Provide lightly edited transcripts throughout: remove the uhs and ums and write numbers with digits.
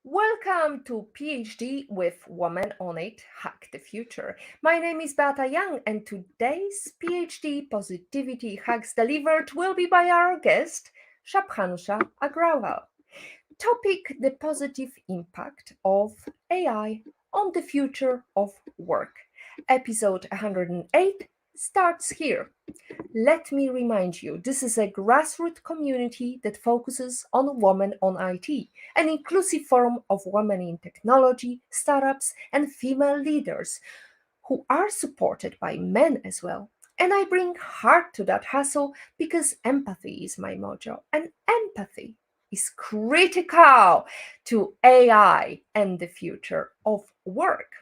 Welcome to PhD with Woman on It, Hack the Future. My name is Beata Young, and today's PhD Positivity Hacks Delivered will be by our guest, Shubhansha Agrawal. Topic: the positive impact of AI on the future of work. Episode 108 starts here. Let me remind you, this is a grassroots community that focuses on women on IT, an inclusive forum of women in technology, startups, and female leaders who are supported by men as well. And I bring heart to that hustle because empathy is my mojo, and empathy is critical to AI and the future of work.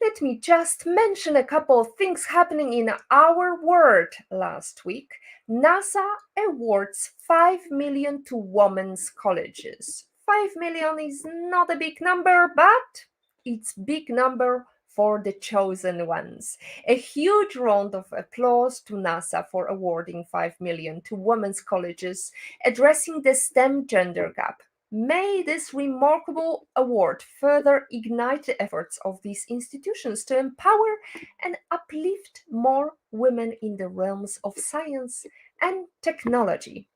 Let me just mention a couple of things happening in our world last week. NASA awards 5 million to women's colleges. 5 million is not a big number, but it's big number for the chosen ones. A huge round of applause to NASA for awarding 5 million to women's colleges addressing the STEM gender gap. May this remarkable award further ignite the efforts of these institutions to empower and uplift more women in the realms of science and technology.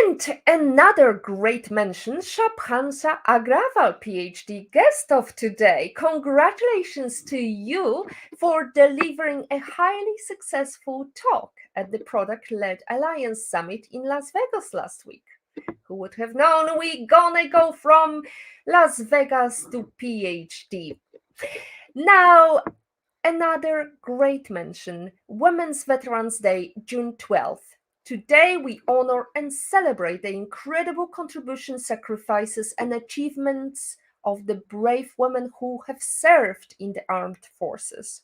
And another great mention, Shubhansha Agrawal, PhD guest of today. Congratulations to you for delivering a highly successful talk at the Product Led Alliance Summit in Las Vegas last week. Who would have known we gonna go from Las Vegas to PhD? Now, another great mention, Women's Veterans Day, June 12th. Today, we honor and celebrate the incredible contributions, sacrifices, and achievements of the brave women who have served in the armed forces.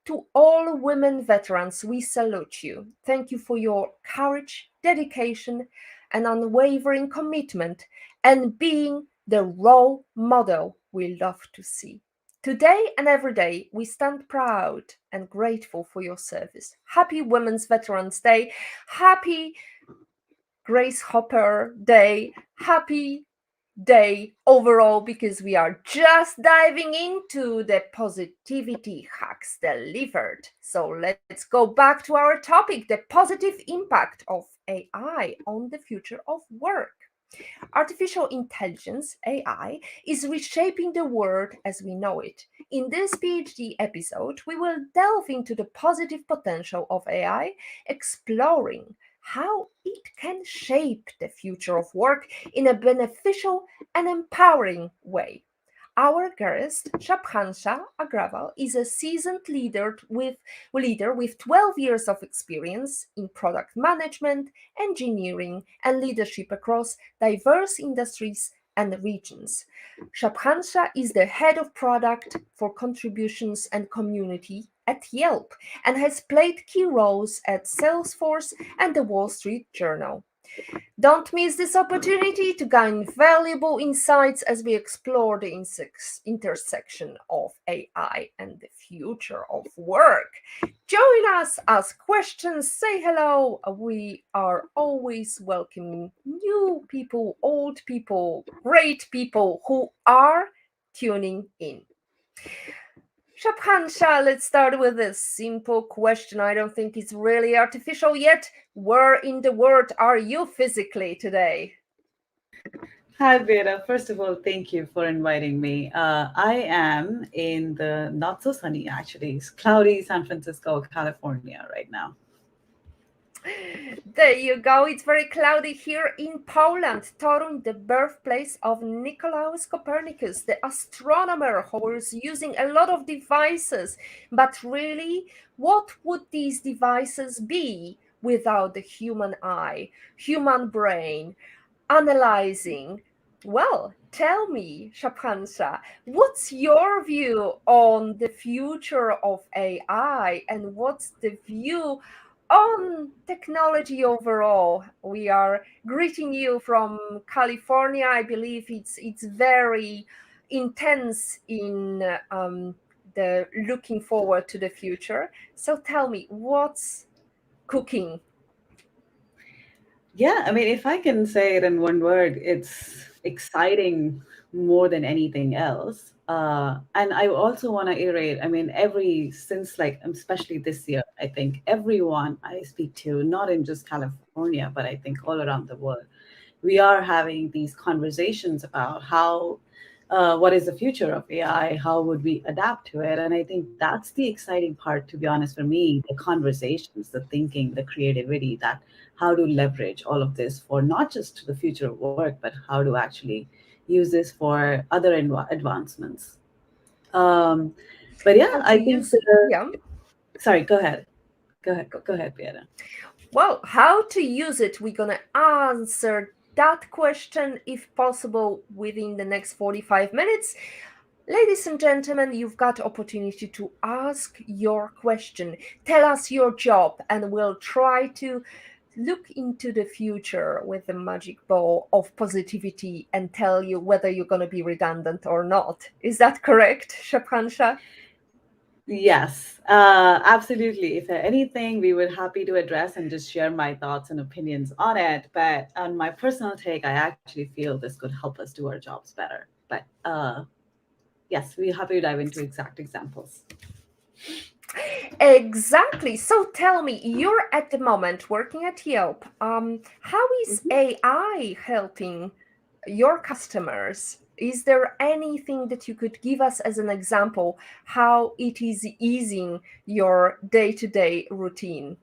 To all women veterans, we salute you. Thank you for your courage, dedication, and unwavering commitment, and being the role model we love to see. Today and every day, we stand proud and grateful for your service. Happy Women's Veterans Day. Happy Grace Hopper Day. Happy day overall, because we are just diving into the positivity hacks delivered. So let's go back to our topic, the positive impact of AI on the future of work. Artificial intelligence, AI, is reshaping the world as we know it. In this PhD episode, we will delve into the positive potential of AI, exploring how it can shape the future of work in a beneficial and empowering way. Our guest, Shubhansha Agrawal, is a seasoned leader with 12 years of experience in product management, engineering, and leadership across diverse industries and regions. Shubhansha is the head of product for contributions and community at Yelp and has played key roles at Salesforce and the Wall Street Journal. Don't miss this opportunity to gain valuable insights as we explore the intersection of AI and the future of work. Join us, ask questions, say hello. We are always welcoming new people, old people, great people who are tuning in. Shubhansha, let's start with a simple question. I don't think it's really artificial yet. Where in the world are you physically today? Hi, Beata. First of all, thank you for inviting me. I am in the not so sunny, actually, it's cloudy San Francisco, California right now. There you go. It's very cloudy here in Poland, Torun, the birthplace of Nicolaus Copernicus, the astronomer who was using a lot of devices. But really, what would these devices be without the human eye, human brain, analyzing? Well, tell me, Shubhansha, what's your view on the future of AI and what's the view on technology overall? We are greeting you from California. I believe it's very intense in the looking forward to the future. So tell me, what's cooking? Yeah, I mean, if I can say it in one word, it's exciting more than anything else. And I also want to iterate. I mean, since like especially this year, I think everyone I speak to, not in just California, but I think all around the world, we are having these conversations about what is the future of AI, how would we adapt to it, and I think that's the exciting part, to be honest, for me, the conversations, the thinking, the creativity, that how to leverage all of this for not just the future of work, but how to actually use this for other advancements. um, but yeah, How I to think use, yeah. sorry, go ahead, Beata. Well, how to use it, we're going to answer that question, if possible, within the next 45 minutes. Ladies and gentlemen, you've got opportunity to ask your question. Tell us your job, and we'll try to look into the future with the magic ball of positivity and tell you whether you're going to be redundant or not. Is that correct, Shubhansha? Yes, absolutely. If there anything, we would happy to address and just share my thoughts and opinions on it. But on my personal take, I actually feel this could help us do our jobs better. But yes, we're happy to dive into exact examples. Exactly. So tell me, you're at the moment working at Yelp. How is Mhm. AI helping your customers? Is there anything that you could give us as an example how it is easing your day-to-day routine?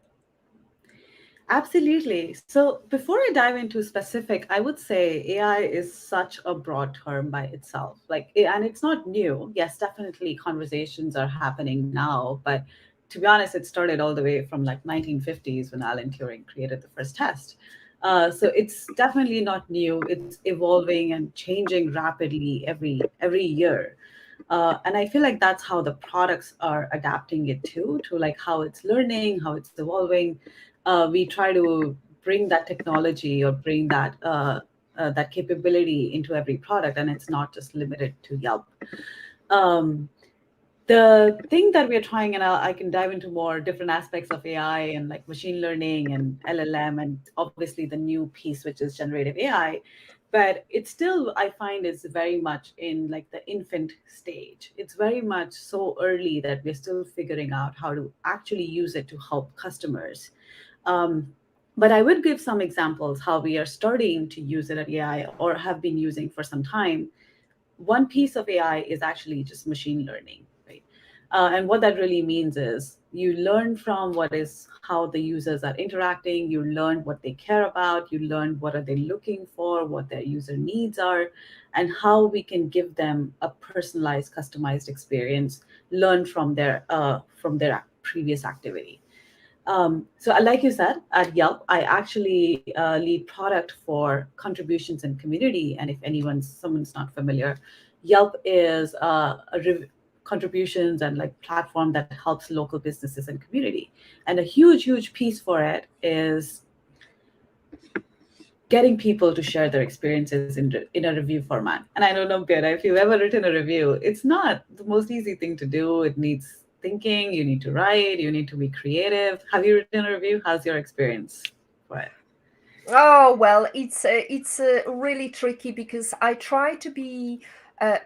Absolutely. So before I dive into specific, I would say AI is such a broad term by itself. And it's not new. Yes, definitely conversations are happening now, but to be honest, it started all the way from like 1950s when Alan Turing created the first test. So it's definitely not new. It's evolving and changing rapidly every year. And I feel like that's how the products are adapting it to like how it's learning, how it's evolving. We try to bring that technology or bring that capability into every product, and it's not just limited to Yelp. Um, the thing that we're trying, and I can dive into more different aspects of AI and like machine learning and LLM, and obviously the new piece, which is generative AI. But it's still, I find, is very much in like the infant stage. It's very much so early that we're still figuring out how to actually use it to help customers. Um, but I would give some examples how we are starting to use it at AI or have been using for some time. One piece of AI is actually just machine learning, right? And what that really means is you learn from what is how the users are interacting. You learn what they care about. You learn what are they looking for, what their user needs are, and how we can give them a personalized, customized experience. Learn from their previous activity. So, like you said, at Yelp, I actually lead product for contributions and community. And if someone's not familiar, Yelp is contributions and like platform that helps local businesses and community. And a huge piece for it is getting people to share their experiences in a review format. And I don't know, Pierre, if you've ever written a review, it's not the most easy thing to do. It needs thinking, you need to write, you need to be creative. Have you written a review? How's your experience for it? Oh well, it's really tricky because I try to be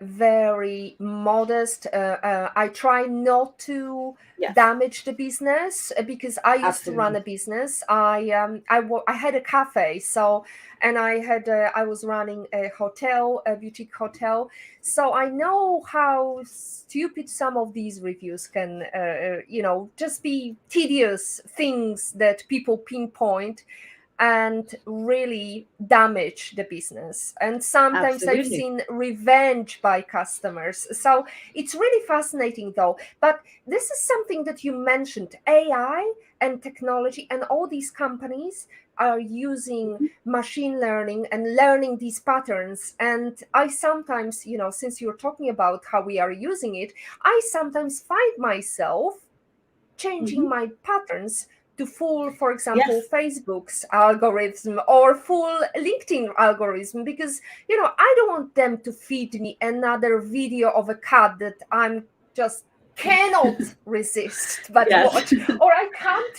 very modest. I try not to Yes, damage the business because I used to run absolutely. a business. I had a cafe, so and I was running a hotel, a boutique hotel, so I know how stupid some of these reviews can, just be tedious things that people pinpoint and really damage the business. And sometimes I've Absolutely. seen revenge by customers. So it's really fascinating though. But this is something that you mentioned, AI and technology, and all these companies are using Mhm. machine learning and learning these patterns. And I sometimes, since you're talking about how we are using it, I sometimes find myself changing Mhm. my patterns to full, for example, Yes, Facebook's algorithm or full LinkedIn algorithm, because I don't want them to feed me another video of a cat that I'm just cannot resist but Yes. watch, or I can't,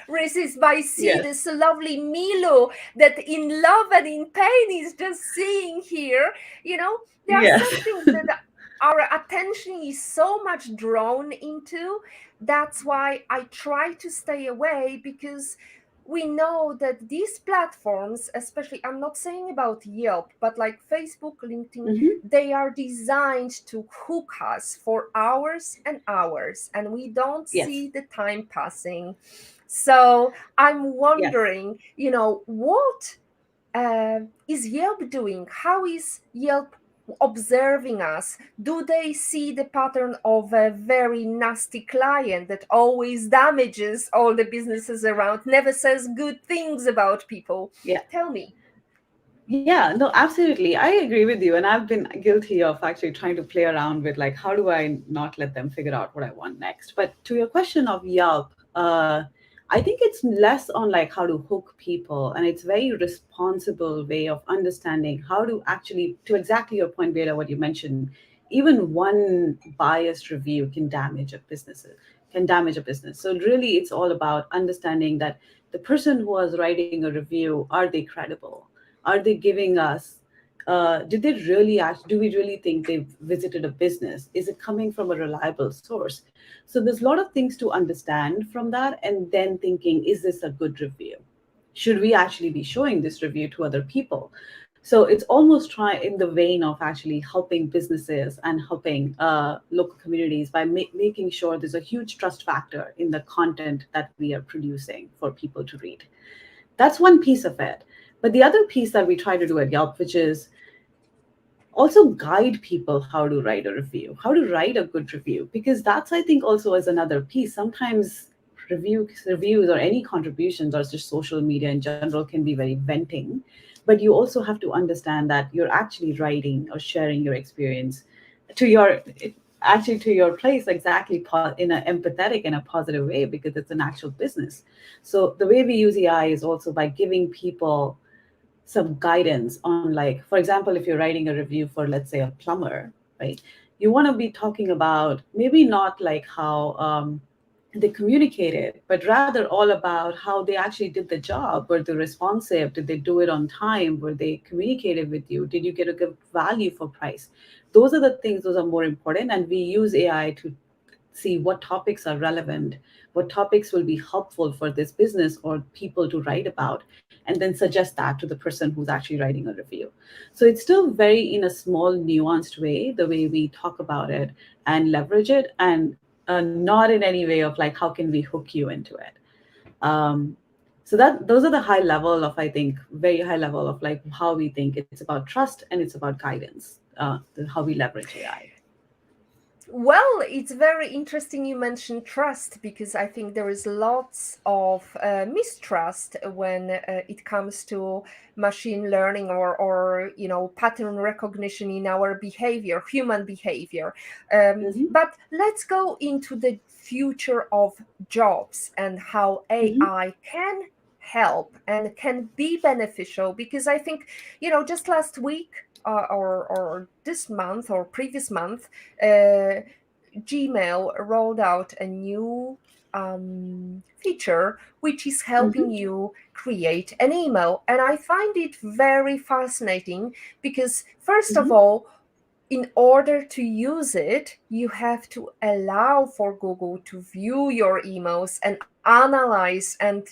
resist by see Yes. this lovely Milo that in love and in pain is just seeing here. There are Yes. some things that our attention is so much drawn into. That's why I try to stay away, because we know that these platforms, especially, I'm not saying about Yelp, but like Facebook, LinkedIn, Hmm. they are designed to hook us for hours and hours, and we don't Yes. see the time passing. So I'm Yes. wondering, what is Yelp doing? How is Yelp observing us? Do they see the pattern of a very nasty client that always damages all the businesses around, never says good things about people? Yeah. Tell me. Yeah, no, absolutely. I agree with you. And I've been guilty of actually trying to play around with like, how do I not let them figure out what I want next? But to your question of Yelp, I think it's less on like how to hook people, and it's very responsible way of understanding how to actually, to exactly your point, Beta, what you mentioned, even one biased review can damage a business. So really, it's all about understanding that the person who was writing a review, are they credible? Are they giving us, did they really act, do we really think they've visited a business? Is it coming from a reliable source? So there's a lot of things to understand from that, and then thinking, is this a good review? Should we actually be showing this review to other people? So it's almost try in the vein of actually helping businesses and helping local communities by making sure there's a huge trust factor in the content that we are producing for people to read. That's one piece of it. But the other piece that we try to do at Yelp, which is also guide people how to write a review, how to write a good review, because that's, I think, also is another piece. Sometimes reviews or any contributions or just social media in general can be very venting, but you also have to understand that you're actually writing or sharing your experience to your actually to your place exactly in an empathetic and a positive way, because it's an actual business. So the way we use AI is also by giving people some guidance on, like, for example, if you're writing a review for, let's say, a plumber, right? You want to be talking about maybe not like how they communicated, but rather all about how they actually did the job. Were they responsive? Did they do it on time? Were they communicated with you? Did you get a good value for price? Those are the things, those are more important, and we use AI to see what topics are relevant, what topics will be helpful for this business or people to write about, and then suggest that to the person who's actually writing a review. So it's still very in a small, nuanced way, the way we talk about it and leverage it, and not in any way of like, how can we hook you into it? Um, so that those are the high level of, I think, very high level of like how we think it's about trust and it's about guidance, how we leverage AI. Well, it's very interesting you mentioned trust, because I think there is lots of mistrust when it comes to machine learning, or pattern recognition in our behavior, human behavior. Hmm. But let's go into the future of jobs and how Hmm. AI can help and can be beneficial, because I think, just last week, or this month or previous month, uh, Gmail rolled out a new feature which is helping Hmm. you create an email. And I find it very fascinating because, first of Hmm. all, in order to use it, you have to allow for Google to view your emails and analyze and,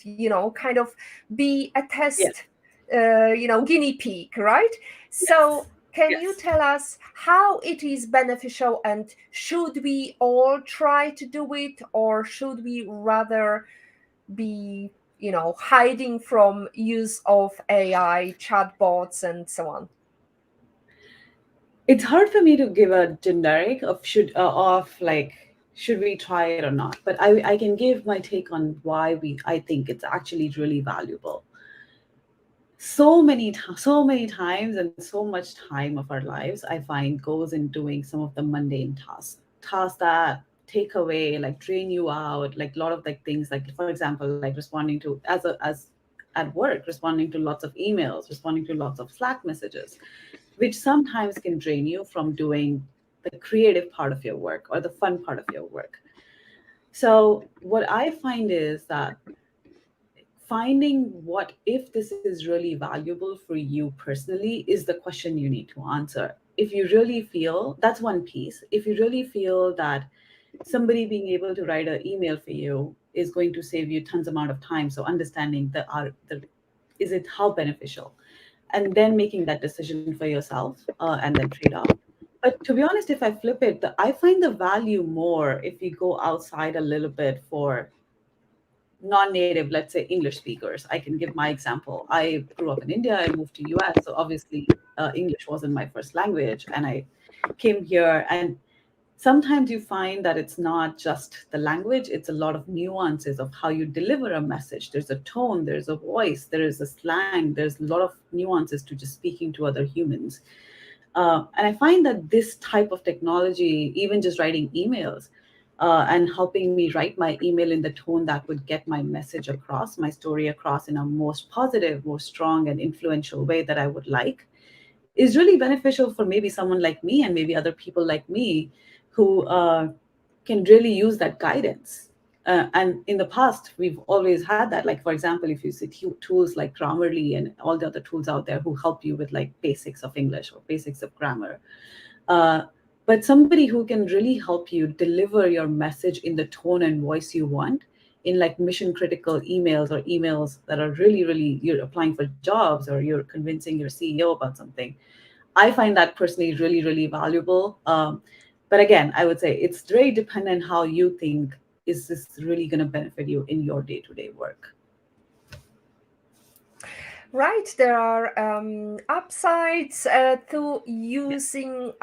kind of be a test, Yes. guinea pig, right? Yes. So, can you Yes. tell us how it is beneficial, and should we all try to do it, or should we rather be, hiding from use of AI, chatbots, and so on? It's hard for me to give a generic of should we try it or not, but I can give my take on why we I think it's actually really valuable. So many times and so much time of our lives, I find, goes in doing some of the mundane tasks that take away, like drain you out, like a lot of like things, like for example, like responding to as at work, responding to lots of emails, responding to lots of Slack messages, which sometimes can drain you from doing the creative part of your work or the fun part of your work. So what I find is that finding what if this is really valuable for you personally is the question you need to answer. If you really feel that's one piece, if you really feel that somebody being able to write an email for you is going to save you tons amount of time, so understanding the is it how beneficial, and then making that decision for yourself, and then trade off. But to be honest, if I flip it, I find the value more if you go outside a little bit for non-native, let's say English speakers. I can give my example. I grew up in India, I moved to US, so obviously English wasn't my first language, and I came here. And sometimes you find that it's not just the language, it's a lot of nuances of how you deliver a message. There's a tone, there's a voice, there is a slang, there's a lot of nuances to just speaking to other humans. And I find that this type of technology, even just writing emails, and helping me write my email in the tone that would get my message across, my story across in a most positive, most strong, and influential way that I would like, is really beneficial for maybe someone like me and maybe other people like me who can really use that guidance. And in the past, we've always had that. Like, for example, if you see tools like Grammarly and all the other tools out there who help you with like basics of English or basics of grammar, uh, but somebody who can really help you deliver your message in the tone and voice you want in like mission critical emails or emails that are really, really, you're applying for jobs or you're convincing your CEO about something. I find that personally really, really valuable. But again, I would say it's very dependent how you think, is this really going to benefit you in your day to day work? Right, there are upsides to Yeah. using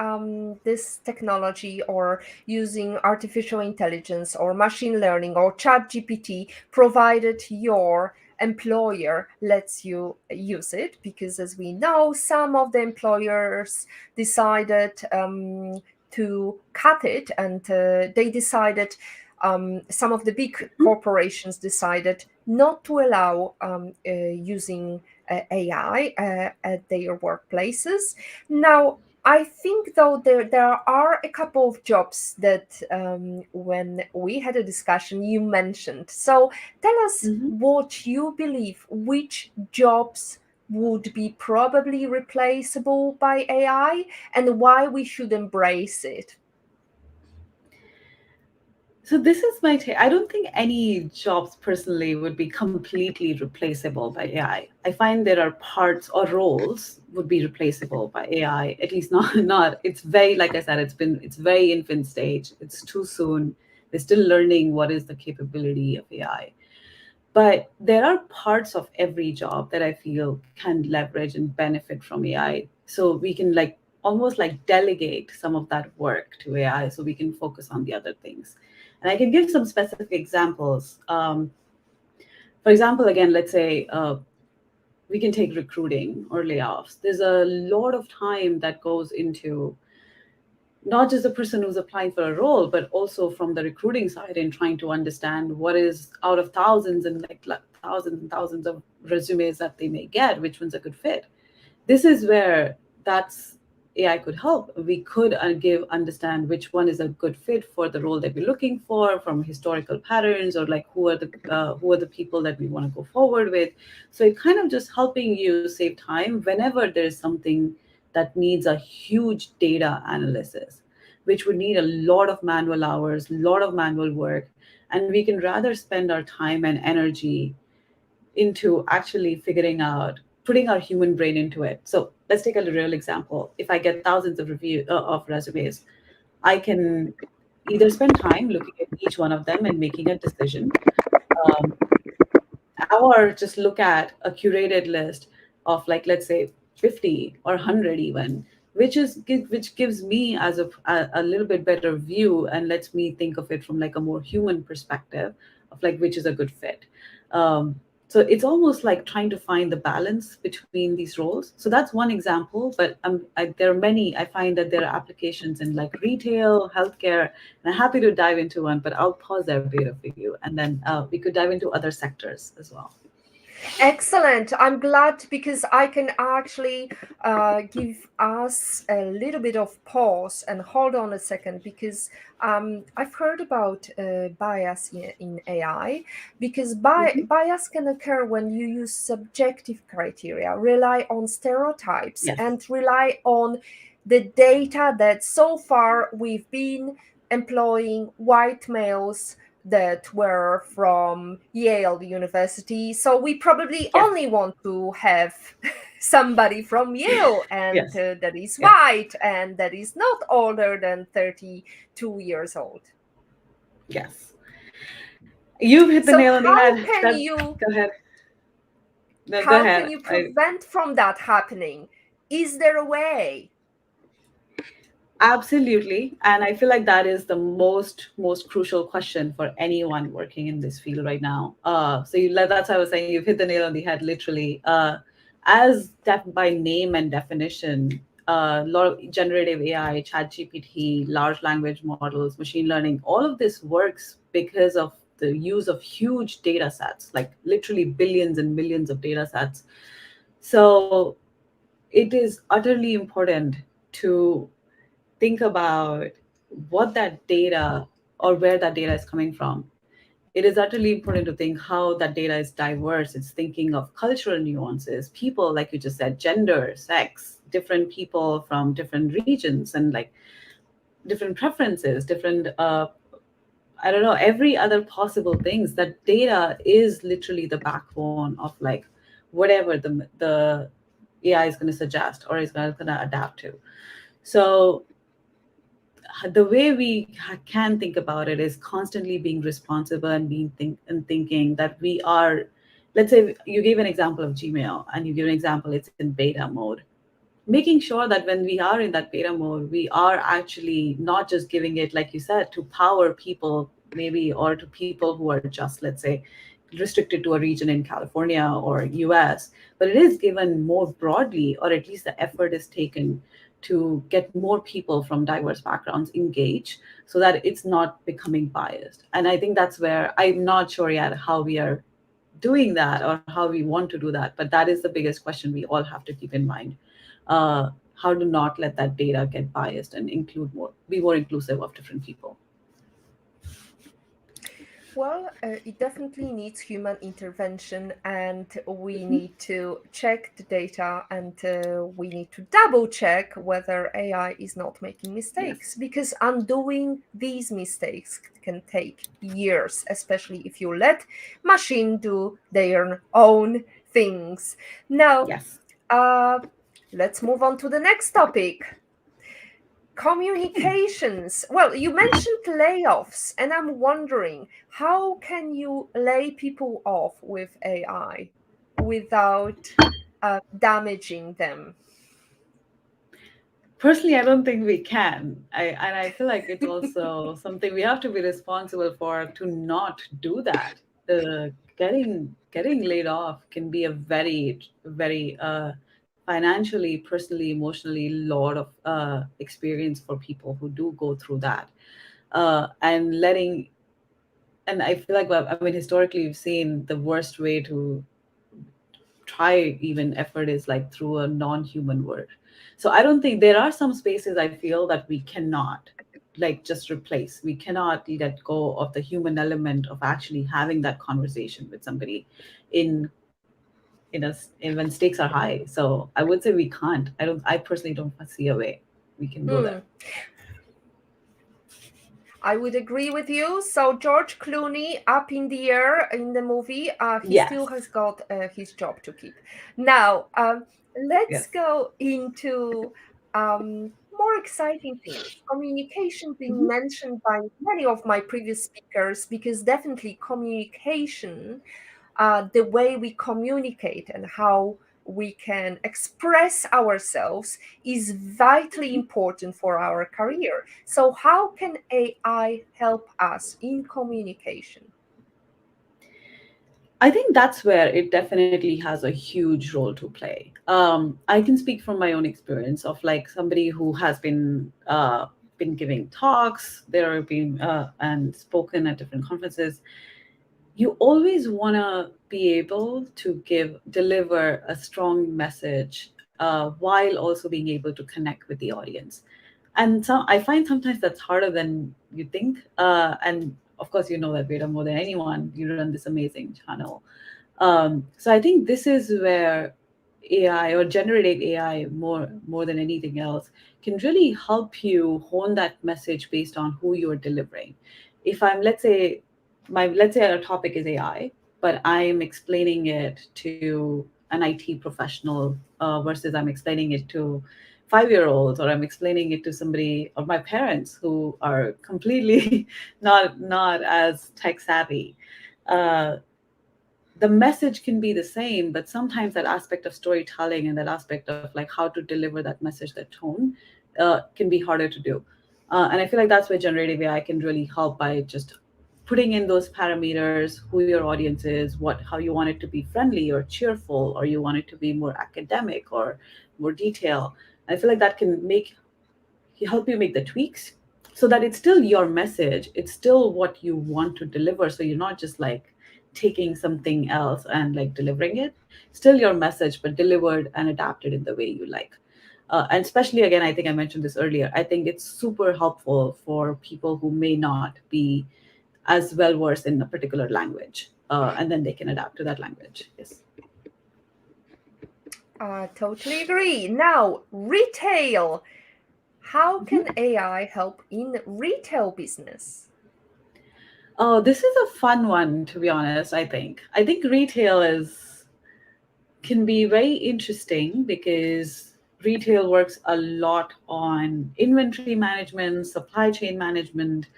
this technology or using artificial intelligence or machine learning or chat GPT, provided your employer lets you use it. Because as we know, some of the employers decided to cut it, and they decided, some of the big corporations decided not to allow using AI at their workplaces. Now, I think though there are a couple of jobs that when we had a discussion you mentioned. So tell us Mhm. what you believe, which jobs would be probably replaceable by AI and why we should embrace it. So this is my take. I don't think any jobs personally would be completely replaceable by AI. I find there are parts or roles would be replaceable by AI. At least not not. It's very, like I said, it's very infant stage. It's too soon. They're still learning what is the capability of AI. But there are parts of every job that I feel can leverage and benefit from AI. So we can like almost like delegate some of that work to AI so we can focus on the other things. And I can give some specific examples. For example, again, let's say we can take recruiting or layoffs. There's a lot of time that goes into not just the person who's applying for a role, but also from the recruiting side and trying to understand what is out of thousands and thousands and thousands of resumes that they may get, which one's a good fit. This is where that's AI could help. We could give understand which one is a good fit for the role that we're looking for from historical patterns, or like who are the people that we want to go forward with. So it kind of just helping you save time whenever there's something that needs a huge data analysis, which would need a lot of manual hours, a lot of manual work, and we can rather spend our time and energy into actually figuring out putting our human brain into it. So let's take a real example. If I get thousands of of resumes, I can either spend time looking at each one of them and making a decision, um, or just look at a curated list of like, let's say 50 or 100 even, which gives me as a little bit better view and lets me think of it from like a more human perspective of like which is a good fit. So it's almost like trying to find the balance between these roles. So that's one example, but there are many. I find that there are applications in like retail, healthcare, and I'm happy to dive into one, but I'll pause there, Beta, for you, and then we could dive into other sectors as well. Excellent. I'm glad because I can actually give us a little bit of pause and hold on a second because I've heard about bias in AI because Mhm. bias can occur when you use subjective criteria, rely on stereotypes, Yes. and rely on the data that so far we've been employing white males that were from Yale University. So we probably Yes. only want to have somebody from Yale and Yes. that is Yes. white and that is not older than 32 years old. Yes. You've hit the So nail on the head. That. Go ahead. No, go how can ahead. you prevent from that happening? Is there a way? Absolutely. And I feel like that is the most crucial question for anyone working in this field right now. That's why I was saying you've hit the nail on the head, literally. By name and definition, a lot of generative AI, chat GPT, large language models, machine learning, all of this works because of the use of huge data sets, like literally billions and millions of data sets. So it is utterly important to think about what that data or where that data is coming from. It is utterly important to think how that data is diverse. It's thinking of cultural nuances, people, like you just said, gender, sex, different people from different regions, and like different preferences, different, I don't know, every other possible things. That data is literally the backbone of like whatever the AI is going to suggest or is going to adapt to. So the way we can think about it is constantly being responsible and thinking that we are, let's say you gave an example of Gmail and you give an example it's in beta mode, making sure that when we are in that beta mode we are actually not just giving it, like you said, to power people maybe, or to people who are just, let's say, restricted to a region in California or US, but it is given more broadly, or at least the effort is taken to get more people from diverse backgrounds engaged so that it's not becoming biased. And I think that's where I'm not sure yet how we are doing that or how we want to do that, but that is the biggest question we all have to keep in mind. How to not let that data get biased and be more inclusive of different people. Well, it definitely needs human intervention, and we Mhm. need to check the data and we need to double check whether AI is not making Yes. mistakes because undoing these mistakes can take years, especially if you let machine do their own things. Now, Yes. uh, let's move on to the next topic. Communications. Well, you mentioned layoffs, and I'm wondering how can you lay people off with AI without damaging them? Personally, I don't think we can. I feel like it's also something we have to be responsible for to not do that. Getting laid off can be a very financially, personally, emotionally lot of experience for people who do go through that. And letting and I feel like, well, I mean, historically, we've seen the worst way to try even effort is like through a non-human word. So I don't think there are some spaces I feel that we cannot like just replace. We cannot let go of the human element of actually having that conversation with somebody in when stakes are high. So I would say we can't. I personally don't see a way we can go there. Hmm. I would agree with you. So George Clooney up in the air in the movie, he Yes. still has got his job to keep. Now, let's Yes. go into more exciting things. Communication being Mhm. mentioned by many of my previous speakers because definitely communication, the way we communicate and how we can express ourselves is vitally important for our career. So, how can AI help us in communication? I think that's where it definitely has a huge role to play. I can speak from my own experience of like somebody who has been giving talks, there have been and spoken at different conferences. you always want to be able to deliver a strong message while also being able to connect with the audience. And so I find sometimes that's harder than you think. And of course, you know that, Veda, more than anyone. You run this amazing channel. So I think this is where AI or generative AI more than anything else can really help you hone that message based on who you're delivering. If I'm, let's say our topic is AI, but I'm explaining it to an IT professional versus I'm explaining it to 5-year-olds, or I'm explaining it to somebody or my parents who are completely not as tech savvy. Uh, the message can be the same, but sometimes that aspect of storytelling and that aspect of like how to deliver that message, that tone, can be harder to do. And I feel like that's where generative AI can really help by just putting in those parameters, who your audience is, how you want it to be friendly or cheerful, or you want it to be more academic or more detail. I feel like that can help you make the tweaks so that it's still your message, it's still what you want to deliver, so you're not just like taking something else and like delivering it. Still your message, but delivered and adapted in the way you like. And especially, again, I think I mentioned this earlier, I think it's super helpful for people who may not be as well versed in a particular language, and then they can adapt to that language. Yes. Totally agree. Now, retail. How can AI help in retail business? Oh, this is a fun one, to be honest. I think retail is can be very interesting because retail works a lot on inventory management, supply chain management,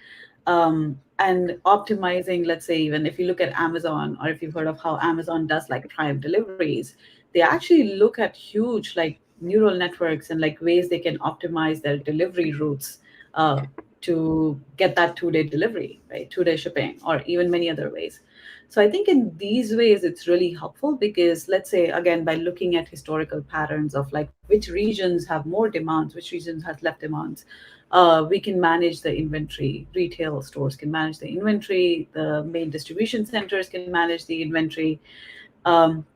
and optimizing. Let's say, even if you look at Amazon, or if you've heard of how Amazon does like Prime deliveries, they actually look at huge like neural networks and like ways they can optimize their delivery routes uh, to get that 2-day delivery, right? 2-day shipping, or even many other ways. So I think in these ways it's really helpful because, let's say, again, by looking at historical patterns of like which regions have more demands, which regions has less demands, we can manage the inventory. Retail stores can manage the inventory. The main distribution centers can manage the inventory. Um,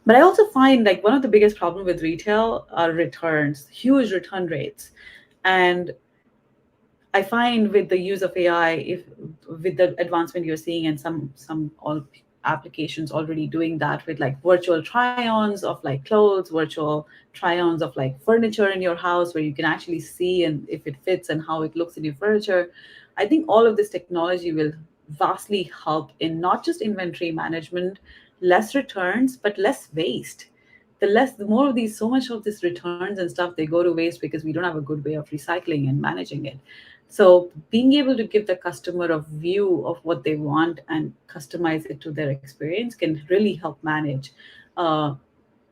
but I also find like one of the biggest problem with retail are returns, huge return rates. And I find with the use of AI, if with the advancement you're seeing, and some all applications already doing that with like virtual try-ons of like clothes, virtual try-ons of like furniture in your house, where you can actually see and if it fits and how it looks in your furniture. I think all of this technology will vastly help in not just inventory management, less returns, but less waste. The more of these, so much of this returns and stuff, they go to waste because we don't have a good way of recycling and managing it. So being able to give the customer a view of what they want and customize it to their experience can really help manage uh,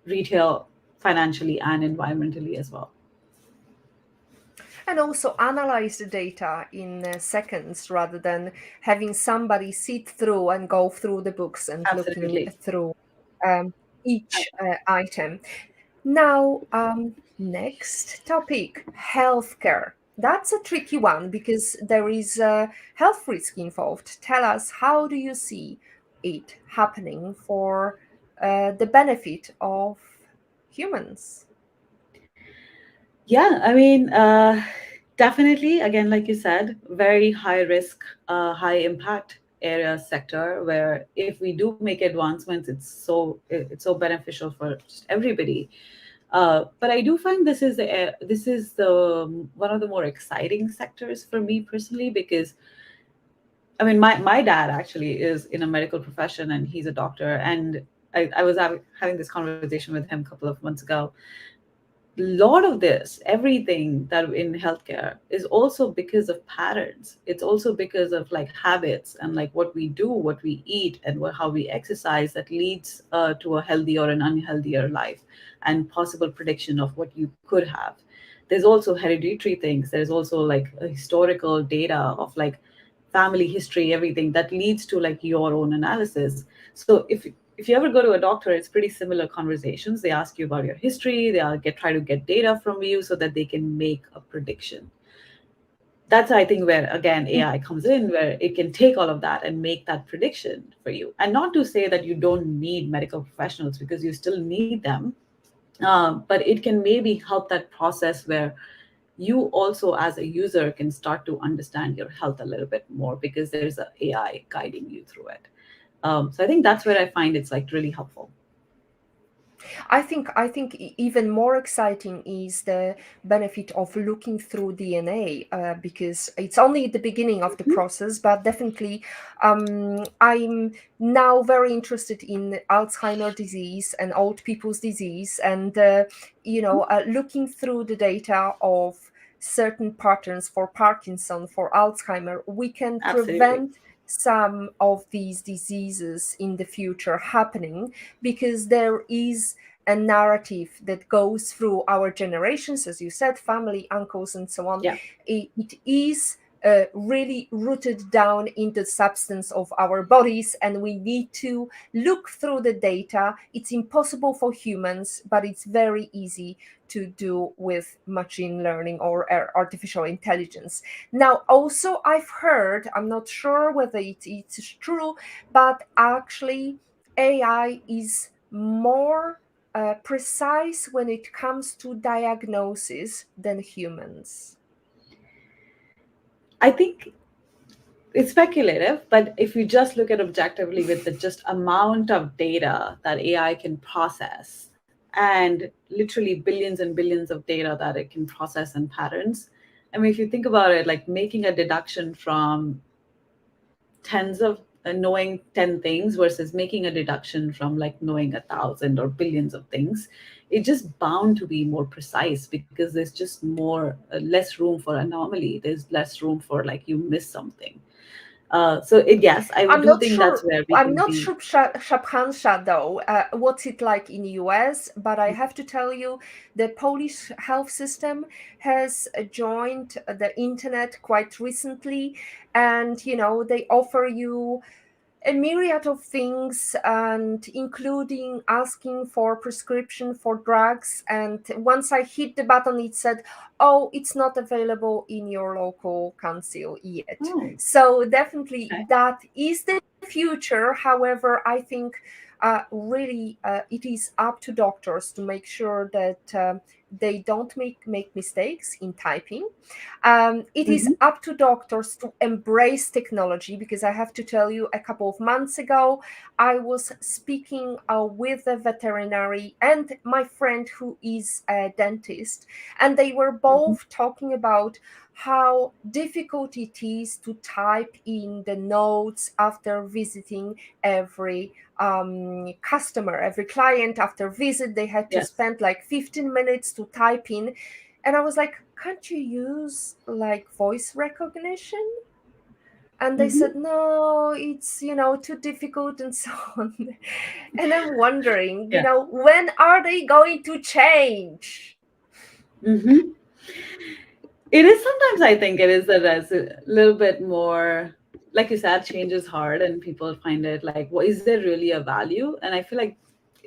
retail financially and environmentally as well. And also analyze the data in seconds rather than having somebody sit through and go through the books and looking Absolutely. through each item. Now, next topic, healthcare. That's a tricky one because there is a health risk involved. Tell us, how do you see it happening for the benefit of humans? Yeah, I mean, definitely, again, like you said, very high risk, high impact area sector where if we do make advancements, it's so beneficial for just everybody. But I do find this is the one of the more exciting sectors for me personally because I mean my dad actually is in a medical profession and he's a doctor, and I was having this conversation with him a couple of months ago. Lot of this, everything that in healthcare is also because of patterns. It's also because of like habits and like what we do, what we eat, and how we exercise that leads to a healthy or an unhealthier life, and possible prediction of what you could have. There's also hereditary things. There's also like a historical data of like family history, everything that leads to like your own analysis. So if you ever go to a doctor, it's pretty similar conversations. They ask you about your history. Try to get data from you so that they can make a prediction. that's I think where again AI comes in, where it can take all of that and make that prediction for you. And not to say that you don't need medical professionals, because you still need them, but it can maybe help that process where you also as a user can start to understand your health a little bit more, because there's a AI guiding you through it. So I think that's where I find it's like really helpful. I think even more exciting is the benefit of looking through DNA, because it's only the beginning of the Mhm. process, but definitely I'm now very interested in Alzheimer disease and old people's disease, and looking through the data of certain patterns for Parkinson, for Alzheimer, we can Absolutely. prevent some of these diseases in the future happening, because there is a narrative that goes through our generations, as you said, family, uncles, and so on. Yeah. It is really rooted down in the substance of our bodies, and we need to look through the data. It's impossible for humans, but it's very easy to do with machine learning or artificial intelligence. Now, also, I've heard, I'm not sure whether it's true, but actually, AI is more precise when it comes to diagnosis than humans. I think it's speculative, but if you just look at objectively with the just amount of data that AI can process, and literally billions and billions of data that it can process and patterns. I mean, if you think about it, like making a deduction from tens of knowing 10 things versus making a deduction from like knowing 1,000 or billions of things, it's just bound to be more precise, because there's just more less room for anomaly, there's less room for like you miss something. Yes, I I'm do not think that's sure. where we I'm can not be. sure, Shubhansha, though, what's it like in the US, but I have to tell you, the Polish health system has joined the internet quite recently, and they offer you a myriad of things, and including asking for prescription for drugs. And once I hit the button, it said, oh, it's not available in your local council yet. Oh, So definitely okay. that is the future. However, I think really it is up to doctors to make sure that they don't make mistakes in typing. It is Hmm. up to doctors to embrace technology, because I have to tell you, a couple of months ago, I was speaking with a veterinary and my friend who is a dentist, and they were Hmm. both talking about how difficult it is to type in the notes after visiting every customer, every client. After visit, they had to Yes. spend like 15 minutes to type in, and I was like, can't you use like voice recognition? And they Hmm. said, no, it's, too difficult and so on. And I'm wondering, Yeah. when are they going to change? Hmm. It is sometimes, I think it is that as a little bit more, like you said, change is hard and people find it like, what is there really a value? And I feel like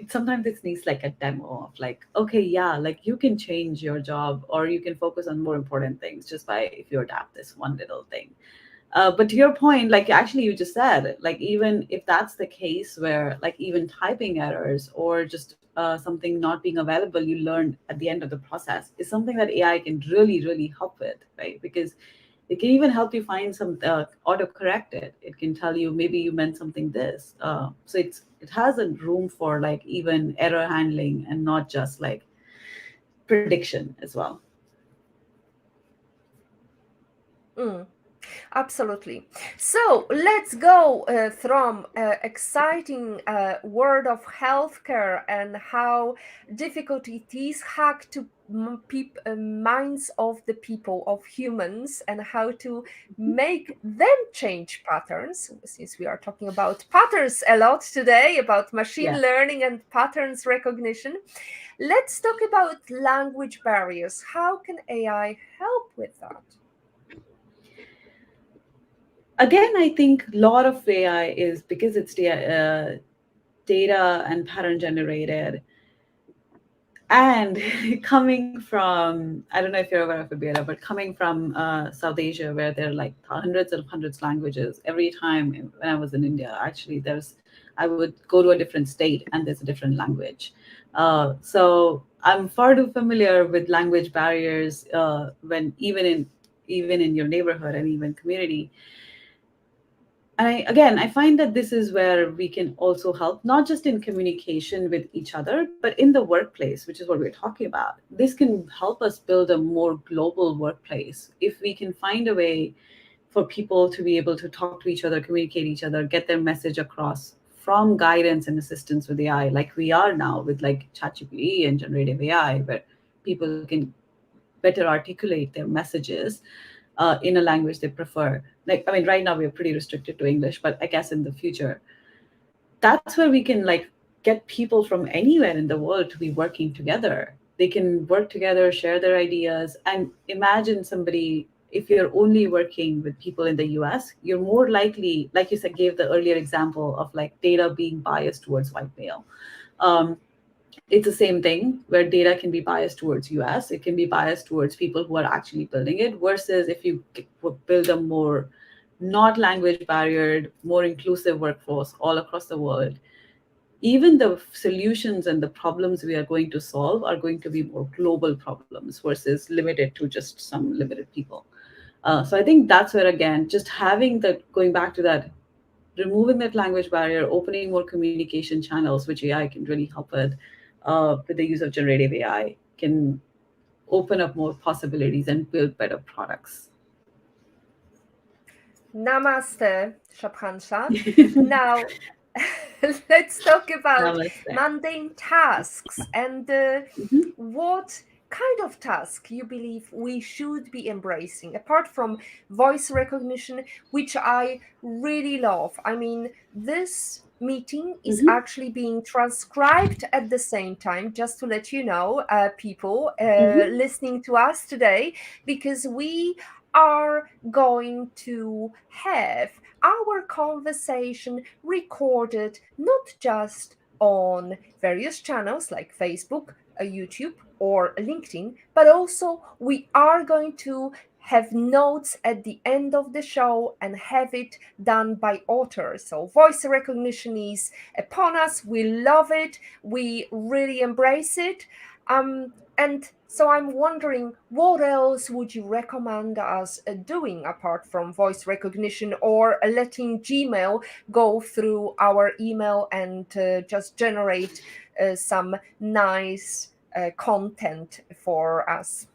sometimes it needs like a demo of like, okay, yeah, like you can change your job or you can focus on more important things just by if you adapt this one little thing. But to your point, like actually you just said, like even if that's the case where like even typing errors or just something not being available, you learn at the end of the process is something that AI can really, really help with, right? Because it can even help you find some autocorrect it. It can tell you maybe you meant something this. So it has a room for like even error handling and not just like prediction as well. Mm. Absolutely. So let's go from exciting world of healthcare and how difficult it is hack to minds of the people, of humans, and how to make them change patterns. Since we are talking about patterns a lot today, about machine Yeah. learning and patterns recognition, let's talk about language barriers. How can AI help with that? Again, I think a lot of AI is because it's data and pattern generated. And coming from, I don't know if you're aware of Beata, but coming from South Asia, where there are like hundreds languages, every time when I was in India, actually, I would go to a different state and there's a different language. So I'm far too familiar with language barriers when even in your neighborhood and even community. And I find that this is where we can also help, not just in communication with each other, but in the workplace, which is what we're talking about. This can help us build a more global workplace if we can find a way for people to be able to talk to each other, communicate each other, get their message across from guidance and assistance with AI, like we are now with like ChatGPT and generative AI, where people can better articulate their messages in a language they prefer. Like, I mean, right now we're pretty restricted to English, but I guess in the future, that's where we can like get people from anywhere in the world to be working together. They can work together, share their ideas, and imagine somebody. If you're only working with people in the US, you're more likely, like you said, gave the earlier example of like data being biased towards white male. Um, it's the same thing where data can be biased towards us, it can be biased towards people who are actually building it, versus if you build a more not language barriered, more inclusive workforce all across the world, even the solutions and the problems we are going to solve are going to be more global problems versus limited to just some limited people. So I think that's where, again, just having that, going back to that, removing that language barrier, opening more communication channels, which AI can really help with the use of generative AI, can open up more possibilities and build better products. Namaste, Shubhansha. Now, let's talk about Namaste. mundane tasks and Mhm. what kind of task you believe we should be embracing, apart from voice recognition, which I really love. I mean, this meeting is Mhm. actually being transcribed at the same time, just to let you know, people Mhm. listening to us today, because we are going to have our conversation recorded not just on various channels like Facebook, YouTube, or LinkedIn, but also we are going to have notes at the end of the show and have it done by authors. So, voice recognition is upon us. We love it, we really embrace it. And so I'm wondering, what else would you recommend us doing apart from voice recognition, or letting Gmail go through our email and just generate some nice content for us?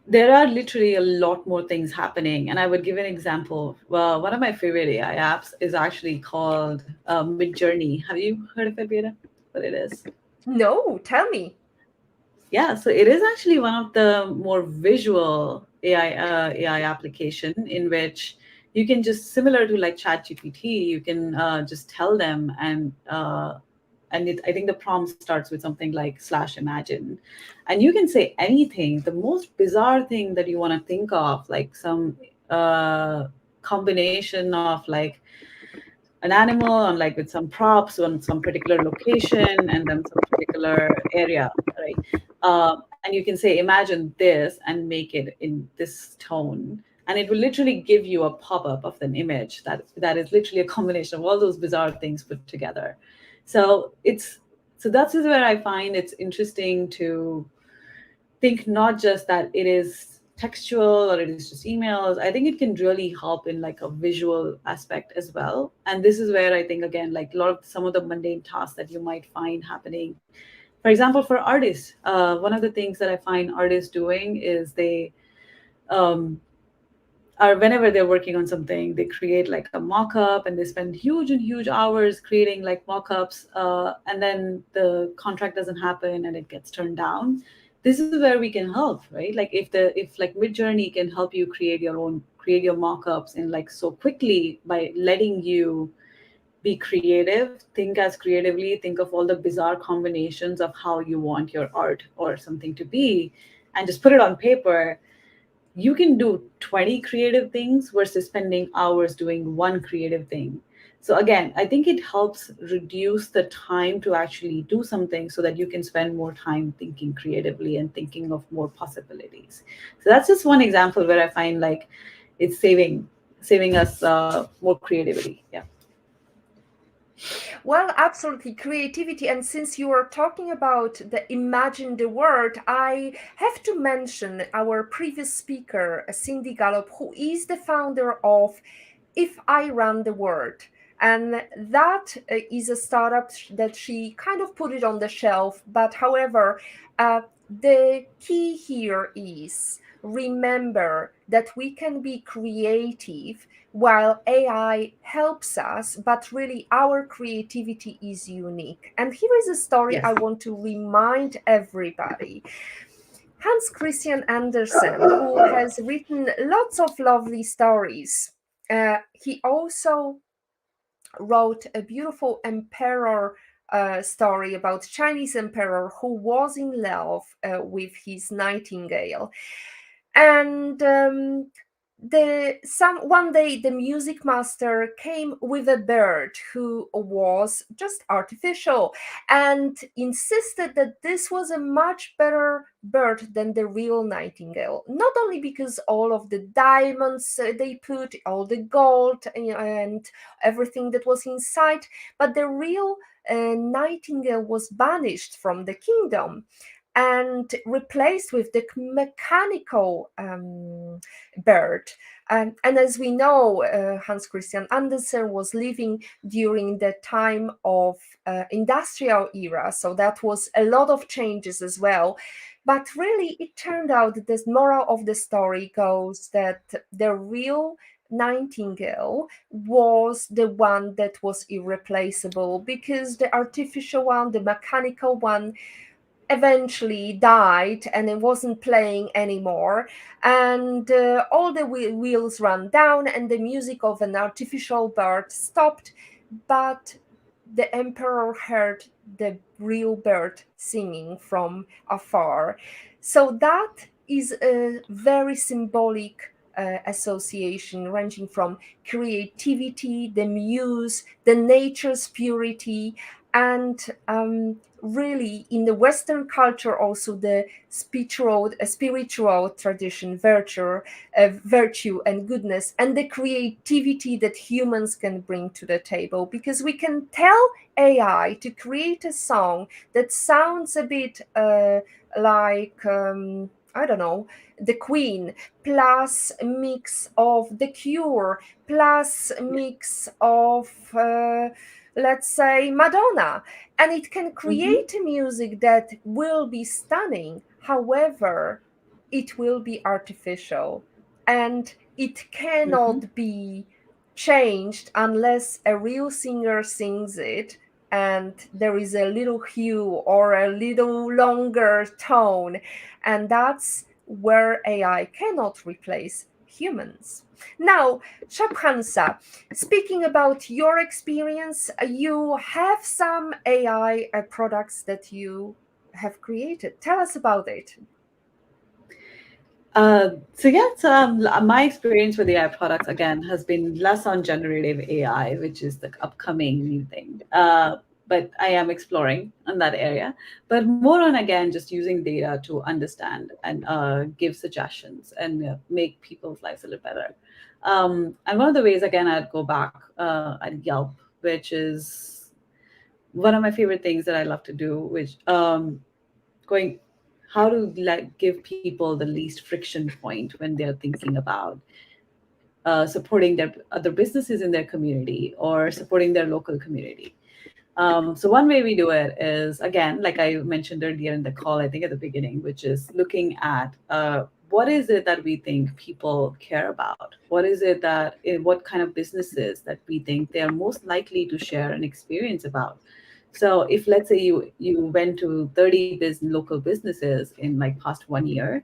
There are literally a lot more things happening, and I would give an example. Well, one of my favorite AI apps is actually called Midjourney. Have you heard of it, Beata? What it is? No, tell me. Yeah, so it is actually one of the more visual AI application in which you can just, similar to like ChatGPT, you can just tell them, and I think the prompt starts with something like slash imagine, and you can say anything, the most bizarre thing that you want to think of, like some uh, combination of like an animal and like with some props on some particular location and then some particular area, right? And you can say imagine this and make it in this tone, and it will literally give you a pop-up of an image that is literally a combination of all those bizarre things put together. So that's where I find it's interesting to think not just that it is textual or it is just emails. I think it can really help in like a visual aspect as well. And this is where I think, again, like a lot of some of the mundane tasks that you might find happening. For example, for artists, one of the things that I find artists doing is they um, are, whenever they're working on something, they create like a mock-up and they spend huge hours creating like mock-ups, and then the contract doesn't happen and it gets turned down. This is where we can help, right? Like if like Midjourney can help you create your mock-ups in like so quickly by letting you be creative, think as creatively, think of all the bizarre combinations of how you want your art or something to be, and just put it on paper. You can do 20 creative things versus spending hours doing one creative thing. So again, I think it helps reduce the time to actually do something so that you can spend more time thinking creatively and thinking of more possibilities. So that's just one example where I find like it's saving us more creativity. Yeah. Well, absolutely, creativity. And since you are talking about the imagine the world, I have to mention our previous speaker, Cindy Gallop, who is the founder of If I Run the World. And that is a startup that she kind of put it on the shelf. But however, the key here is remember that we can be creative while AI helps us, but really our creativity is unique. And here is a story Yes. I want to remind everybody. Hans Christian Andersen, who has written lots of lovely stories, he also wrote a beautiful emperor story about Chinese emperor who was in love with his nightingale. And the some one day the music master came with a bird who was just artificial and insisted that this was a much better bird than the real nightingale, not only because all of the diamonds they put, all the gold and everything that was inside, but the real nightingale was banished from the kingdom and replaced with the mechanical bird. And as we know, Hans Christian Andersen was living during the time of industrial era, so that was a lot of changes as well. But really, it turned out that the moral of the story goes that the real nightingale was the one that was irreplaceable, because the artificial one, the mechanical one, eventually died and it wasn't playing anymore, and all the wheels ran down and the music of an artificial bird stopped, but the emperor heard the real bird singing from afar. So that is a very symbolic association, ranging from creativity, the muse, the nature's purity, and really in the Western culture also the spiritual tradition, virtue and goodness, and the creativity that humans can bring to the table, because we can tell AI to create a song that sounds a bit like I don't know, the Queen, plus a mix of the Cure, plus a mix of let's say Madonna, and it can Hmm. create a music that will be stunning. However, it will be artificial and it Hmm. cannot be changed unless a real singer sings it and there is a little hue or a little longer tone. And that's where AI cannot replace humans. Now, Shabhansa, speaking about your experience, you have some AI products that you have created. Tell us about it. So yes, my experience with AI products again has been less on generative AI, which is the upcoming new thing. But I am exploring in that area, but more on again just using data to understand and give suggestions and make people's lives a little better. And one of the ways again I'd go back at Yelp, which is one of my favorite things that I love to do, which going how to like give people the least friction point when they're thinking about supporting their other businesses in their community or supporting their local community. So one way we do it is again, like I mentioned earlier in the call, I think at the beginning, which is looking at what is it that we think people care about? What is it that what kind of businesses that we think they are most likely to share an experience about? So if let's say you went to 30 local businesses in like past 1 year,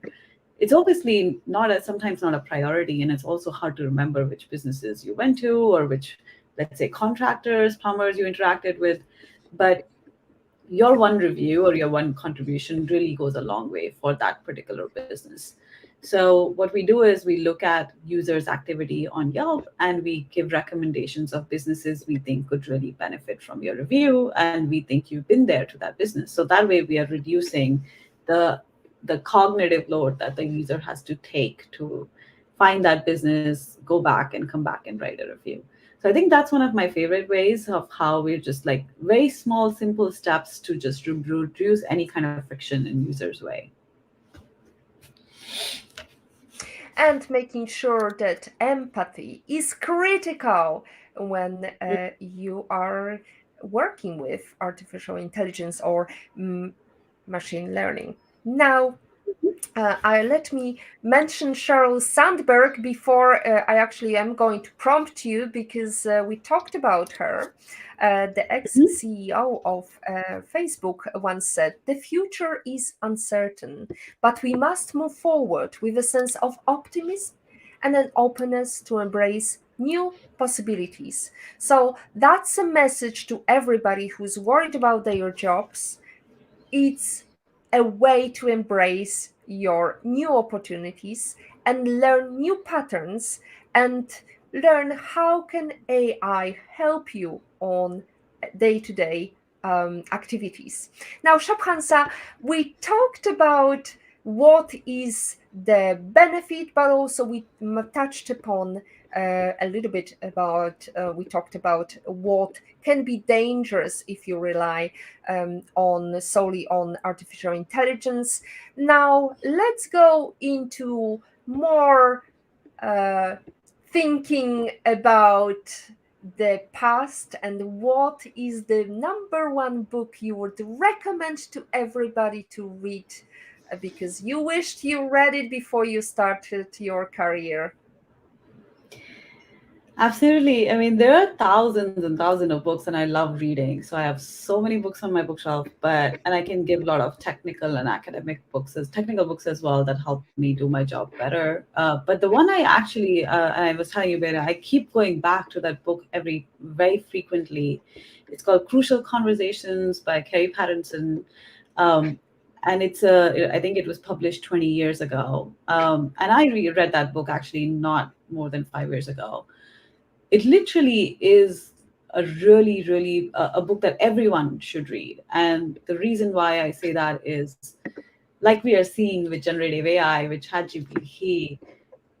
it's obviously not a sometimes not a priority, and it's also hard to remember which businesses you went to or which, let's say, contractors, plumbers you interacted with. But your one review or your one contribution really goes a long way for that particular business. So what we do is we look at users activity on Yelp and we give recommendations of businesses we think could really benefit from your review, and we think you've been there to that business. So that way we are reducing the the cognitive load that the user has to take to find that business, go back and come back and write a review. So I think that's one of my favorite ways of how we're just like very small, simple steps to just reduce any kind of friction in users' way. And making sure that empathy is critical when you are working with artificial intelligence or machine learning. Now, let me mention Sheryl Sandberg before I actually am going to prompt you, because we talked about her. The ex Mhm. CEO of Facebook once said, "The future is uncertain, but we must move forward with a sense of optimism and an openness to embrace new possibilities." So that's a message to everybody who's worried about their jobs. It's a way to embrace your new opportunities and learn new patterns, and learn how can AI help you on day-to-day activities. Now, Shubhansa, we talked about what is the benefit, but also we touched upon a little bit about, we talked about what can be dangerous if you rely on solely on artificial intelligence. Now, let's go into more uh, thinking about the past, and what is the number one book you would recommend to everybody to read because you wished you read it before you started your career? Absolutely. I mean, there are thousands and thousands of books, and I love reading. So I have so many books on my bookshelf, and I can give a lot of technical and academic books, as technical books as well, that help me do my job better. But the one I actually, and I was telling you, Beata, I keep going back to that book very frequently. It's called Crucial Conversations by Kerry Patterson. Um, and I think it was published 20 years ago. And I read that book actually not more than 5 years ago. It literally is a really a book that everyone should read. And the reason why I say that is, like we are seeing with generative AI, with ChatGPT,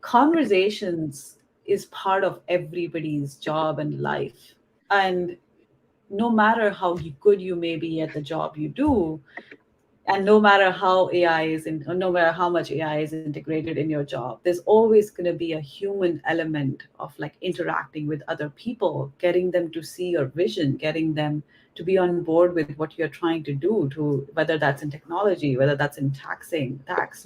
conversations is part of everybody's job and life. And no matter how good you may be at the job you do, and no matter how AI is in, or no matter how much AI is integrated in your job, there's always going to be a human element of like interacting with other people, getting them to see your vision, getting them to be on board with what you're trying to do, to whether that's in technology, whether that's in tax,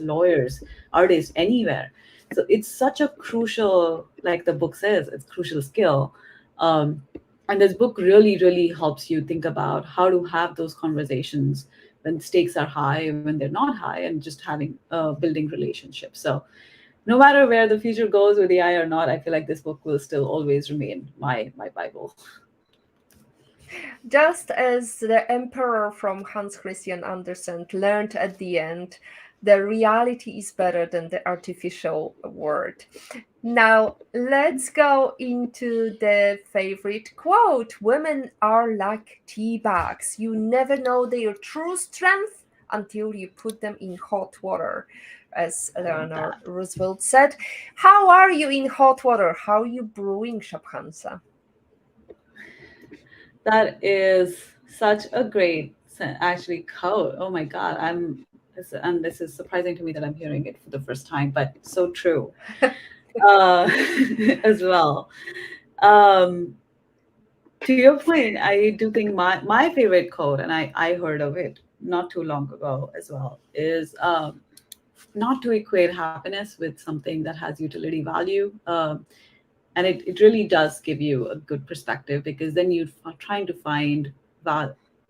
lawyers, artists, anywhere. So it's such a crucial, like the book says, it's crucial skill. um, and this book really helps you think about how to have those conversations when stakes are high, when they're not high, and just having building relationships. So no matter where the future goes with AI or not, I feel like this book will still always remain my Bible. Just as the emperor from Hans Christian Andersen learned at the end, the reality is better than the artificial word. Now, let's go into the favorite quote: "Women are like tea bags. You never know their true strength until you put them in hot water," as I love Eleanor that. Roosevelt said. How are you in hot water? How are you brewing, Shabhansa? That is such a great actually quote. Oh my God, and this is surprising to me that I'm hearing it for the first time, but so true uh, as well. Um, to your point, I do think my favorite quote, and I heard of it not too long ago as well, is not to equate happiness with something that has utility value. And it really does give you a good perspective, because then you are trying to find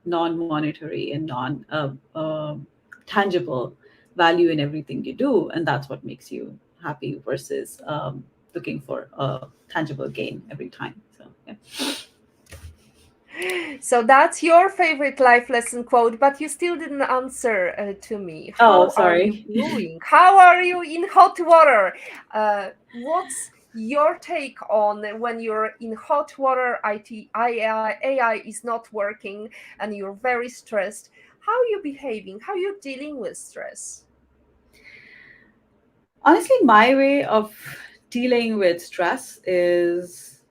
non-monetary and non tangible value in everything you do, and that's what makes you happy versus looking for a tangible gain every time. So yeah. So that's your favorite life lesson quote, but you still didn't answer to me. Oh, How are you sorry. brewing? How are you in hot water? What's your take on when you're in hot water, AI is not working, and you're very stressed? How are you behaving? How are you dealing with stress? Honestly, my way of dealing with stress is,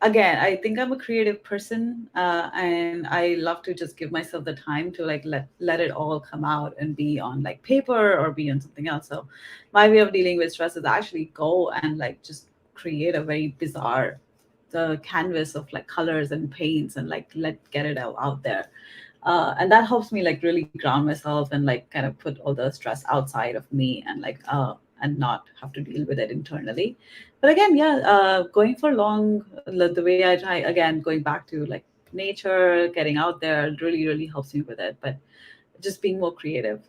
again, I think I'm a creative person, and I love to just give myself the time to like let it all come out and be on like paper or be on something else. So my way of dealing with stress is actually go and like just create a very bizarre the canvas of like colors and paints and like let get it out there. And that helps me like really ground myself and like kind of put all the stress outside of me and like and not have to deal with it internally. But again, yeah, going for long, the way I try, again, going back to like nature, getting out there really really helps me with it. But just being more creative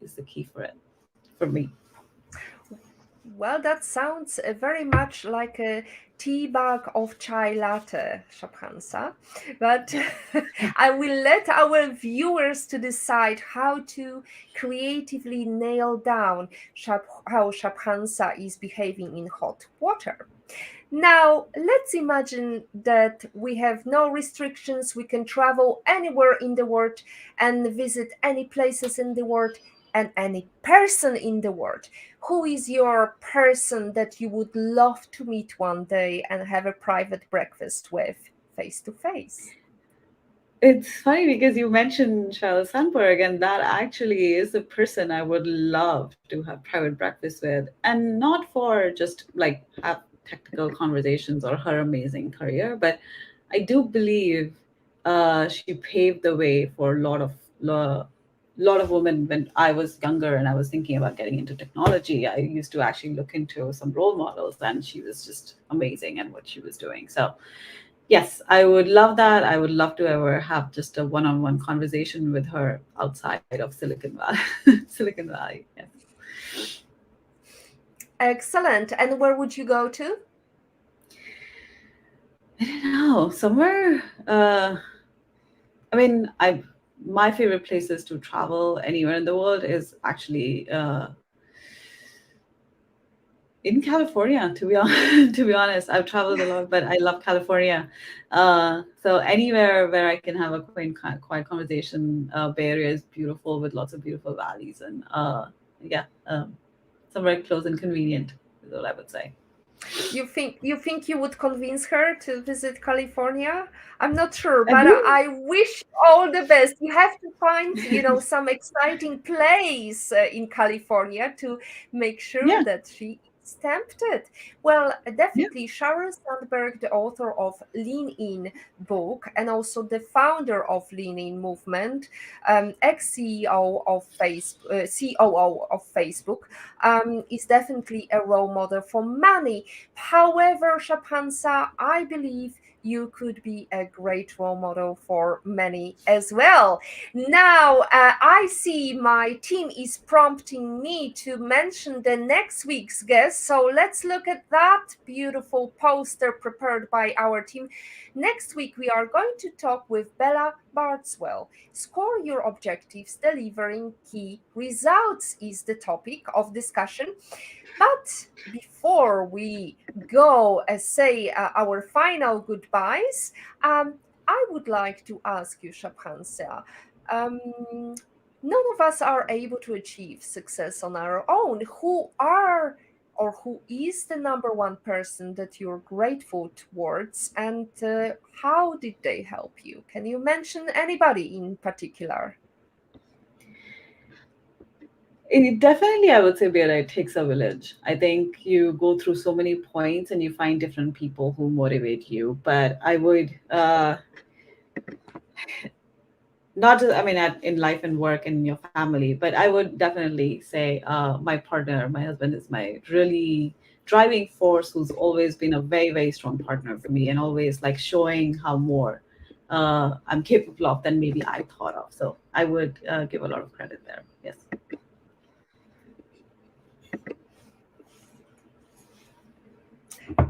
is the key for it, for me. Well, that sounds very much like a tea bag of chai latte, Shubhansa. But I will let our viewers to decide how to creatively nail down how Shubhansa is behaving in hot water. Now, let's imagine that we have no restrictions. We can travel anywhere in the world and visit any places in the world and any person in the world. Who is your person that you would love to meet one day and have a private breakfast with face to face? It's funny because you mentioned Sheryl Sandberg, and that actually is a person I would love to have private breakfast with, and not for just like have technical conversations or her amazing career, but I do believe she paved the way for a lot of women. When I was younger and I was thinking about getting into technology, I used to actually look into some role models, and she was just amazing at what she was doing. So yes, I would love that. I would love to ever have just a one-on-one conversation with her outside of Silicon Valley. Silicon Valley. Yes. Excellent. And where would you go to? I don't know. Somewhere. I mean, I my favorite places to travel anywhere in the world is actually in California. To be honest, to be honest, I've traveled a lot, but I love California. So anywhere where I can have a quiet conversation. Bay Area is beautiful with lots of beautiful valleys, and yeah, somewhere close and convenient is what I would say. You think you would convince her to visit California? I'm not sure, I but believe, I wish you all the best. You have to find, some exciting place in California to make sure yeah, that she is tempted. Well, yeah, definitely Sheryl Sandberg, the author of Lean In book and also the founder of Lean In movement, ex-CEO of Facebook, COO of Facebook, is definitely a role model for many. However, Shapansa, I believe you could be a great role model for many as well. Now, I see my team is prompting me to mention the next week's guest. So let's look at that beautiful poster prepared by our team. Next week, we are going to talk with Bella Bartswell. Score your objectives, delivering key results is the topic of discussion. But before we go and say our final goodbyes, I would like to ask you, Shubhansha, um, none of us are able to achieve success on our own. Who are or who is the number one person that you're grateful towards, and how did they help you? Can you mention anybody in particular? it definitely, I would say, Beata, it takes a village. I think you go through so many points and you find different people who motivate you. But I would not just, I mean, in life and work and your family, but I would definitely say my partner, my husband, is my really driving force, who's always been a very very strong partner for me and always like showing how more I'm capable of than maybe I thought of. So I would give a lot of credit there. Yes.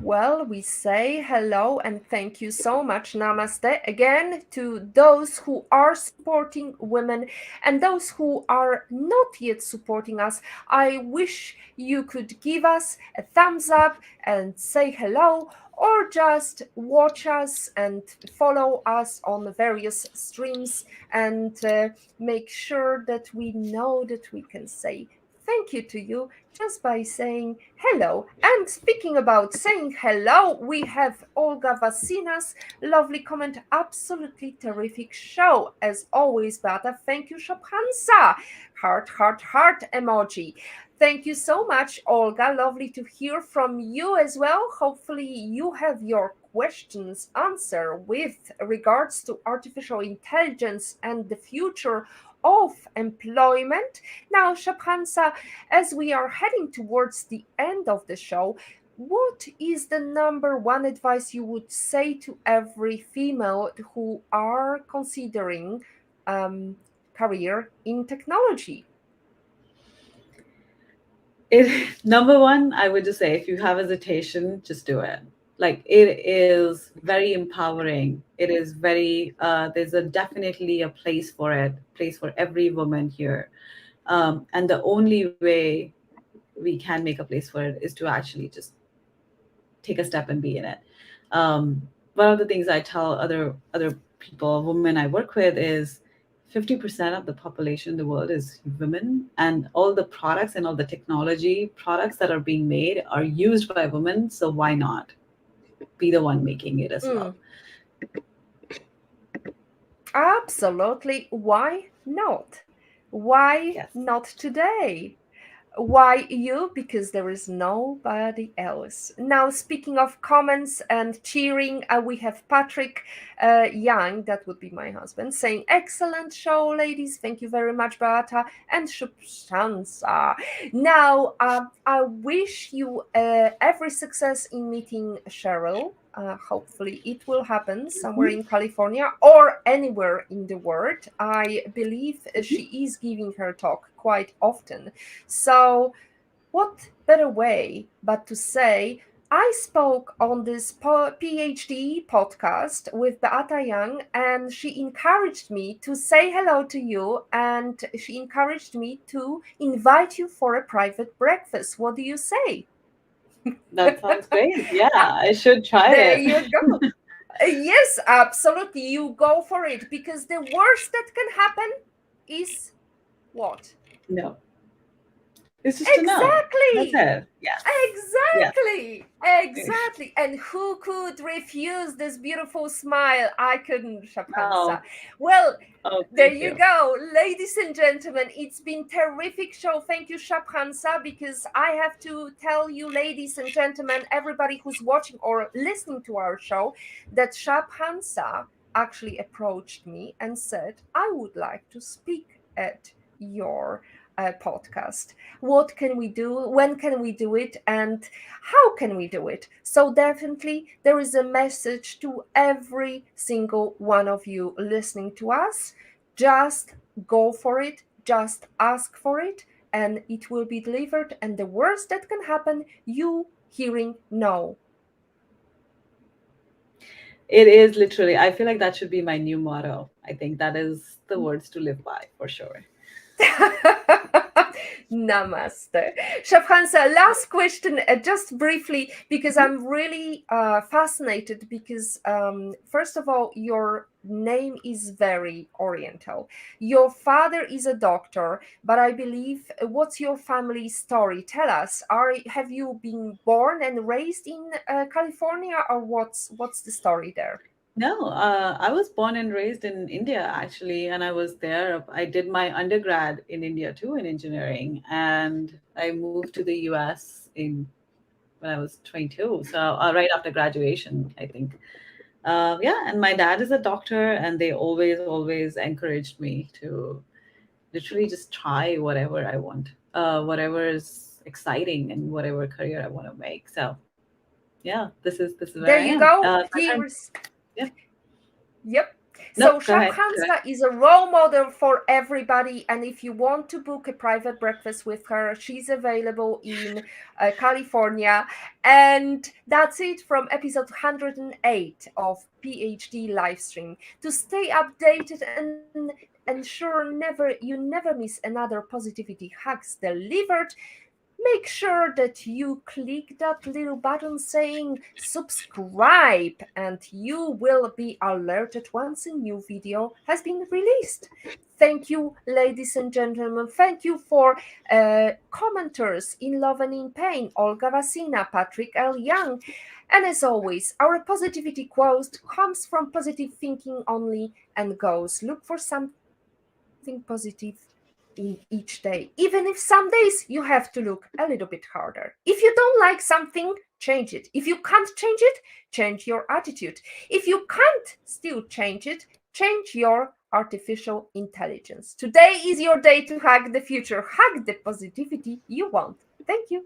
Well, we say hello and thank you so much, Namaste, again to those who are supporting women and those who are not yet supporting us. I wish you could give us a thumbs up and say hello, or just watch us and follow us on the various streams and make sure that we know that we can say thank you to you just by saying hello. And speaking about saying hello, we have Olga Vasina's lovely comment. Absolutely terrific show. As always, Beata. Thank you, Shubhansha. Heart, heart, heart emoji. Thank you so much, Olga. Lovely to hear from you as well. Hopefully, you have your questions answered with regards to artificial intelligence and the future of employment. Now, Shubhansha, as we are heading towards the end of the show, what is the number one advice you would say to every female who are considering career in technology? Number one, I would just say if you have hesitation, just do it. Like it is very empowering. It is very there's a definitely a place for it, place for every woman here. And the only way we can make a place for it is to actually just take a step and be in it. One of the things I tell other people, women I work with, is 50% of the population in the world is women, and all the products and all the technology products that are being made are used by women. So why not be the one making it as well? Mm, absolutely. Why not? Why Yes. not today? Why you? Because there is nobody else. Now, speaking of comments and cheering, we have Patrick Young, that would be my husband, saying, excellent show, ladies. Thank you very much, Beata and Shubhansha. Now, I wish you every success in meeting Cheryl. Hopefully, it will happen somewhere Mhm. in California or anywhere in the world. I believe she is giving her talk quite often. So, what better way but to say, I spoke on this PhD podcast with Beata Young, and she encouraged me to say hello to you, and she encouraged me to invite you for a private breakfast. What do you say? That sounds great. Yeah, I should try There it. you go. Yes, absolutely. You go for it because the worst that can happen is what? No, it's just a no. That's Exactly. it. Yes. Yes. Exactly. And who could refuse this beautiful smile? I couldn't, Oh, Shubhansha. Well, oh, there thank you you. go, ladies and gentlemen. It's been terrific show. Thank you, Shubhansha, because I have to tell you, ladies and gentlemen, everybody who's watching or listening to our show, that Shubhansha actually approached me and said, I would like to speak at your podcast. What can we do? When can we do it? And how can we do it? So, definitely, there is a message to every single one of you listening to us. Just go for it, just ask for it, and it will be delivered. And the worst that can happen, you hearing no. It is literally, I feel like that should be my new motto. I think that is the words to live by for sure. Namaste. Chef Hansa, last question, just briefly, because Mhm. I'm really fascinated. Because, first of all, your name is very oriental. Your father is a doctor, but I believe, what's your family story? Tell us. Have you been born and raised in California, or what's the story there? No, I was born and raised in India actually, and I was there. I did my undergrad in India too in engineering, and I moved to the US in when I was 22, so right after graduation, I think. Yeah, and my dad is a doctor, and they always encouraged me to literally just try whatever I want, whatever is exciting, and whatever career I want to make. So yeah, this is where I There you am. go. My parents, Here's yeah. Yep. No, So go ahead. Go ahead. Shabhansa is a role model for everybody, and if you want to book a private breakfast with her, she's available in California. And that's it from episode 108 of PhD Livestream. To stay updated and ensure you never miss another positivity hacks delivered, make sure that you click that little button saying subscribe, and you will be alerted once a new video has been released. Thank you, ladies and gentlemen. Thank you for commenters in Love and in Pain, Olga Vasina, Patrick L. Young. And as always, our positivity quote comes from positive thinking only and goes: look for something positive in each day, even if some days you have to look a little bit harder. If you don't like something, change it. If you can't change it, change your attitude. If you can't still change it, change your artificial intelligence. Today is your day to hack the future. Hack the positivity you want. Thank you.